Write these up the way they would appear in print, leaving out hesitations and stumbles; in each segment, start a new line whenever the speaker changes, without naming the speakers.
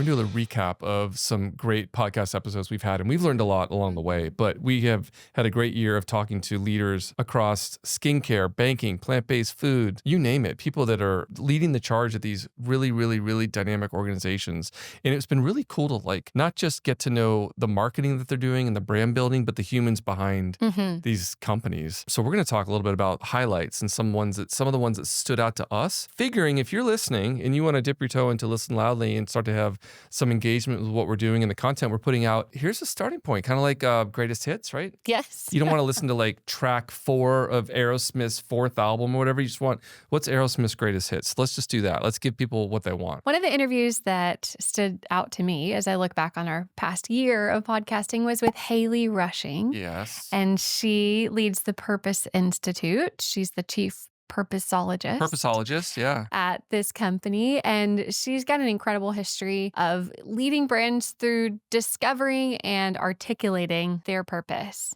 going to do a recap of some great podcast episodes we've had, and we've learned a lot along the way, but we have had a great year of talking to leaders across skincare, banking, plant-based food, you name it, people that are leading the charge at these really, really, really dynamic organizations. And it's been really cool to like, not just get to know the marketing that they're doing and the brand building, but the humans behind these companies. So we're going to talk a little bit about highlights and some of the ones that stood out to us, figuring if you're listening and you want to dip your toe into Listen Loudly and start to have some engagement with what we're doing and the content we're putting out, here's a starting point, kind of like greatest hits, right?
Yes.
You don't want to listen to like track 4 of Aerosmith's 4th album or whatever. You just want, what's Aerosmith's greatest hits? Let's just do that. Let's give people what they want.
One of the interviews that stood out to me as I look back on our past year of podcasting was with Haley Rushing.
Yes.
And she leads the Purpose Institute. She's the chief purposologist
yeah.
at this company. And she's got an incredible history of leading brands through discovering and articulating their purpose.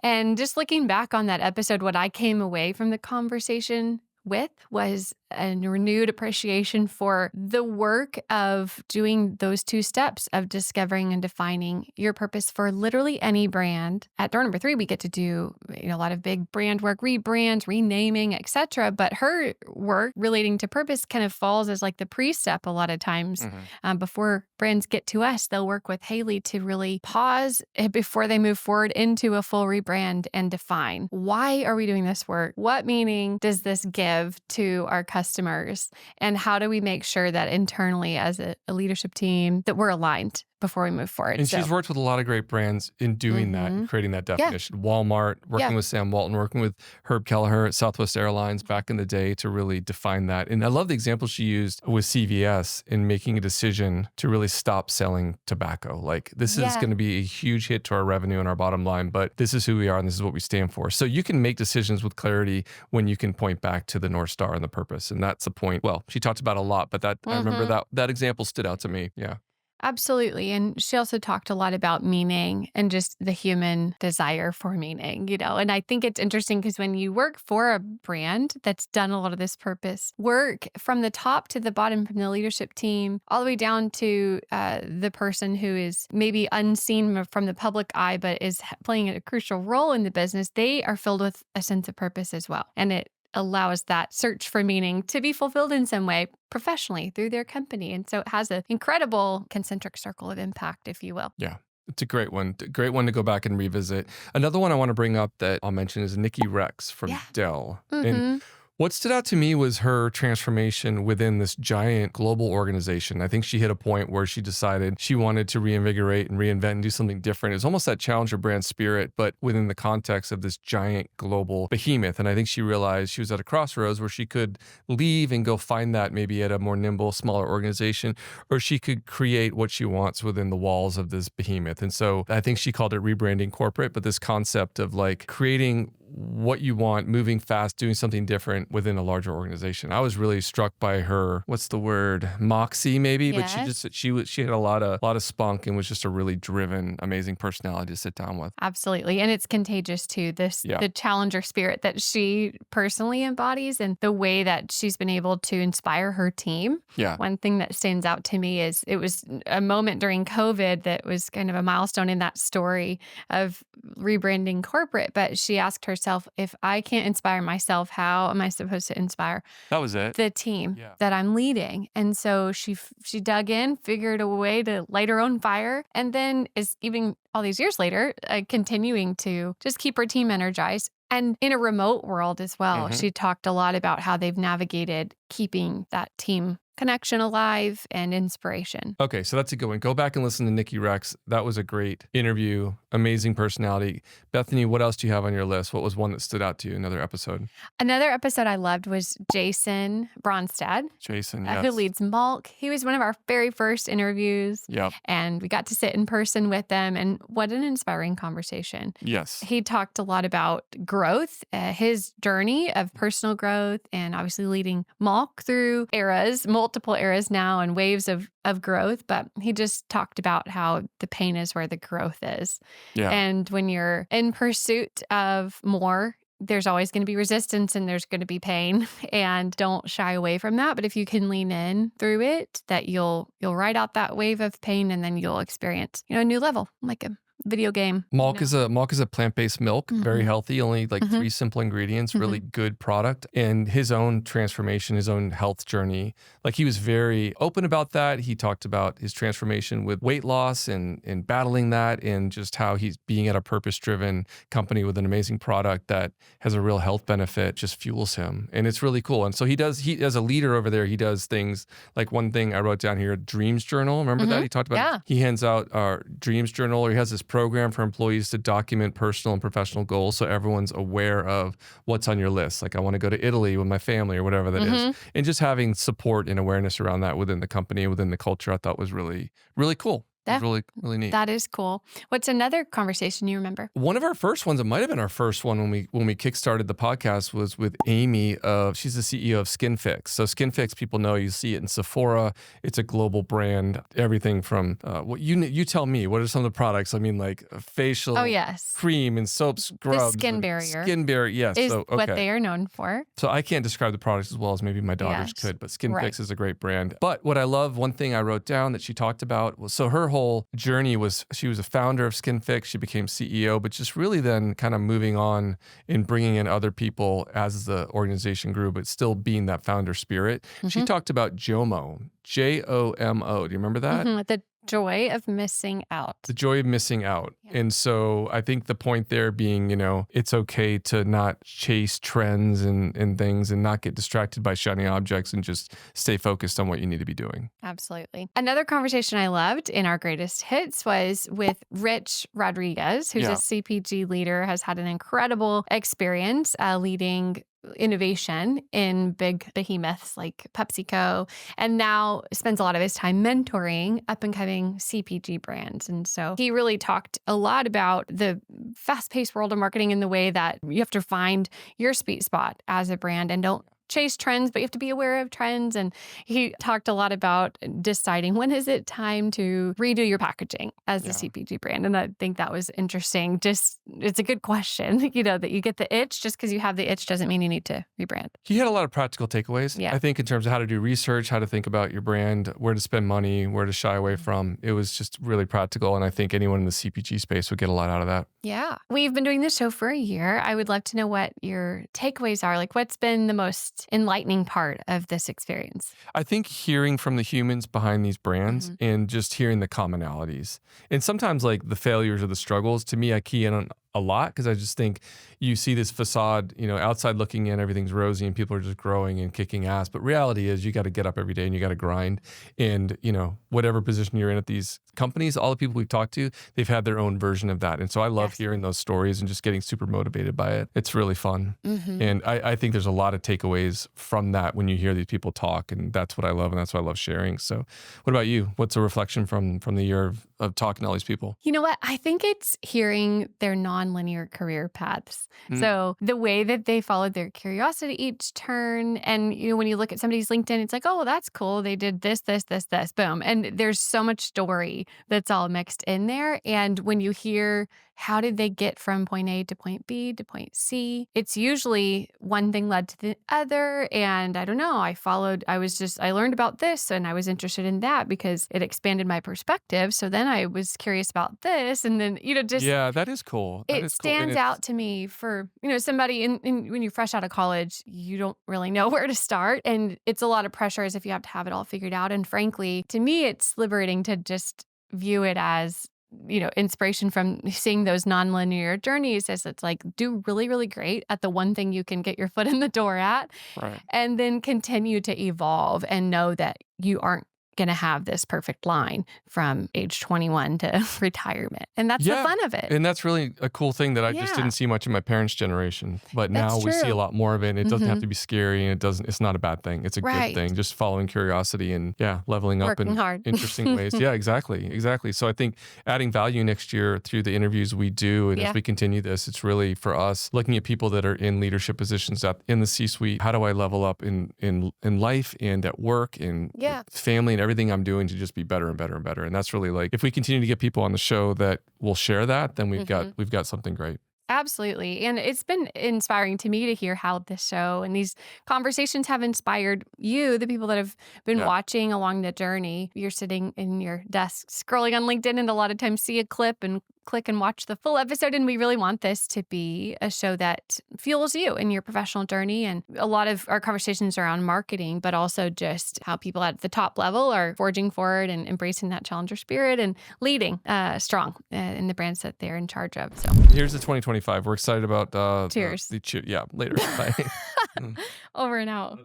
And just looking back on that episode, what I came away from the conversation with was a renewed appreciation for the work of doing those 2 steps of discovering and defining your purpose for literally any brand. At Door Number 3, we get to do a lot of big brand work, rebrands, renaming, etc. But her work relating to purpose kind of falls as like the pre-step a lot of times. Before brands get to us, they'll work with Haley to really pause before they move forward into a full rebrand and define, why are we doing this work? What meaning does this give to our customers? And how do we make sure that internally as a leadership team that we're aligned before we move forward?
And she's worked with a lot of great brands in doing that and creating that definition. Walmart, working with Sam Walton, working with Herb Kelleher at Southwest Airlines back in the day to really define that. And I love the example she used with CVS in making a decision to really stop selling tobacco. Like, this is going to be a huge hit to our revenue and our bottom line, but this is who we are and this is what we stand for. So you can make decisions with clarity when you can point back to the North Star and the purpose. And that's the point. Well, she talked about a lot, but that I remember that example stood out to me. Yeah.
Absolutely. And she also talked a lot about meaning and just the human desire for meaning, and I think it's interesting because when you work for a brand that's done a lot of this purpose work from the top to the bottom, from the leadership team, all the way down to the person who is maybe unseen from the public eye, but is playing a crucial role in the business, they are filled with a sense of purpose as well. And it allows that search for meaning to be fulfilled in some way professionally through their company. And so it has an incredible concentric circle of impact, if you will.
Yeah. It's a great one. Great one to go back and revisit. Another one I want to bring up that I'll mention is Nikki Rex from Dell. And what stood out to me was her transformation within this giant global organization. I think she hit a point where she decided she wanted to reinvigorate and reinvent and do something different. It was almost that challenger brand spirit, but within the context of this giant global behemoth. And I think she realized she was at a crossroads where she could leave and go find that maybe at a more nimble, smaller organization, or she could create what she wants within the walls of this behemoth. And so I think she called it rebranding corporate, but this concept of like creating what you want, moving fast, doing something different within a larger organization. I was really struck by her, what's the word? Moxie maybe, but she had a lot of spunk and was just a really driven, amazing personality to sit down with.
Absolutely. And it's contagious too, the challenger spirit that she personally embodies and the way that she's been able to inspire her team.
Yeah.
One thing that stands out to me is it was a moment during COVID that was kind of a milestone in that story of rebranding corporate, but she asked herself, if I can't inspire myself, how am I supposed to inspire the team that I'm leading? And so she dug in, figured a way to light her own fire, and then is even all these years later continuing to just keep her team energized. And in a remote world as well, she talked a lot about how they've navigated keeping that team connection alive and inspiration.
Okay, so that's a good one. Go back and listen to Nikki Rex. That was a great interview. Amazing personality. Bethany, what else do you have on your list? What was one that stood out to you? Another episode?
Another episode I loved was Jason Bronstad.
Jason, yes.
Who leads Malk. He was one of our very first interviews.
Yep.
And we got to sit in person with them. And what an inspiring conversation.
Yes.
He talked a lot about growth, his journey of personal growth, and obviously leading Malk through multiple eras now and waves of growth. But he just talked about how the pain is where the growth is.
Yeah.
And when you're in pursuit of more, there's always going to be resistance and there's going to be pain, and don't shy away from that. But if you can lean in through it, that you'll ride out that wave of pain, and then you'll experience, a new level, like a video game.
Milk is a plant-based milk, very healthy, only like 3 simple ingredients, really good product. And his own transformation, his own health journey, like he was very open about that. He talked about his transformation with weight loss and battling that, and just how he's being at a purpose-driven company with an amazing product that has a real health benefit, just fuels him. And it's really cool. And so he as a leader over there, he does things like, one thing I wrote down here, dreams journal. Remember that? He talked about, he hands out our dreams journal, or he has this program for employees to document personal and professional goals, so everyone's aware of what's on your list. Like, I want to go to Italy with my family, or whatever that is. And just having support and awareness around that within the company, within the culture, I thought was really, really cool. It was really, really neat.
That is cool. What's another conversation you remember?
One of our first ones, it might have been our first one when we kickstarted the podcast, was with Amy. She's the CEO of Skinfix. So Skinfix, people know, you see it in Sephora. It's a global brand. Everything from what you tell me. What are some of the products? I mean, like facial cream and soap, scrubs.
The skin barrier.
Skin barrier, yes.
Is what they are known for.
So I can't describe the products as well as maybe my daughters could, but Skinfix is a great brand. But what I love, one thing I wrote down that she talked about was, so her whole journey was, she was a founder of Skinfix, she became CEO, but just really then kind of moving on and bringing in other people as the organization grew, but still being that founder spirit. She talked about JOMO, JOMO. Do you remember that?
The joy of missing out.
The joy of missing out. Yeah. And so I think the point there being, it's okay to not chase trends and things, and not get distracted by shiny objects, and just stay focused on what you need to be doing.
Absolutely. Another conversation I loved in our greatest hits was with Rich Rodriguez, who's a CPG leader, has had an incredible experience leading innovation in big behemoths like PepsiCo, and now spends a lot of his time mentoring up and coming CPG brands. And so he really talked a lot about the fast-paced world of marketing, in the way that you have to find your sweet spot as a brand, and don't chase trends, but you have to be aware of trends. And he talked a lot about deciding when is it time to redo your packaging as a CPG brand. And I think that was interesting. Just, it's a good question, that you get the itch. Just because you have the itch doesn't mean you need to rebrand.
He had a lot of practical takeaways. I think in terms of how to do research, how to think about your brand, where to spend money, where to shy away from. It was just really practical. And I think anyone in the CPG space would get a lot out of that.
Yeah. We've been doing this show for a year. I would love to know what your takeaways are. Like, what's been the most enlightening part of this experience?
I think hearing from the humans behind these brands, and just hearing the commonalities. And sometimes like the failures or the struggles, to me, I key in on a lot, because I just think you see this facade, outside looking in, everything's rosy and people are just growing and kicking ass. But reality is, you got to get up every day and you got to grind. And, whatever position you're in at these companies, all the people we've talked to, they've had their own version of that. And so I love hearing those stories and just getting super motivated by it. It's really fun. And I think there's a lot of takeaways from that when you hear these people talk, and that's what I love, and that's what I love sharing. So what about you? What's a reflection from the year of talking to all these people?
You know what? I think it's hearing their non-linear career paths. So the way that they followed their curiosity each turn. And, when you look at somebody's LinkedIn, it's like, oh, well, that's cool. They did this, boom. And there's so much story that's all mixed in there. And when you hear, how did they get from point A to point B to point C? It's usually one thing led to the other. And I don't know, I learned about this and I was interested in that because it expanded my perspective. So then I was curious about this. And then,
yeah, that is cool.
It stands out to me for, somebody when you're fresh out of college, you don't really know where to start. And it's a lot of pressure as if you have to have it all figured out. And frankly, to me, it's liberating to just view it as, inspiration from seeing those nonlinear journeys, as it's like, do really, really great at the one thing you can get your foot in the door at, and then continue to evolve and know that you aren't going to have this perfect line from age 21 to retirement. And that's the fun of it.
And that's really a cool thing that I just didn't see much in my parents' generation. But now we see a lot more of it. And it doesn't have to be scary, and it's not a bad thing. It's a good thing. Just following curiosity and leveling up in interesting ways. Yeah, exactly. So I think adding value next year through the interviews we do, and as we continue this, it's really for us looking at people that are in leadership positions in the C-suite. How do I level up in life and at work and family and everything I'm doing to just be better and better and better. And that's really like, if we continue to get people on the show that will share that, then we've got something great.
Absolutely. And it's been inspiring to me to hear how this show and these conversations have inspired you, the people that have been
Yeah.
watching along the journey. You're sitting in your desk scrolling on LinkedIn and a lot of times see a clip and click and watch the full episode. And we really want this to be a show that fuels you in your professional journey. And a lot of our conversations are around marketing, but also just how people at the top level are forging forward and embracing that challenger spirit and leading strong in the brands that they're in charge of. So
Here's the 2025. We're excited about
cheers.
Yeah, later. Bye.
Over and out.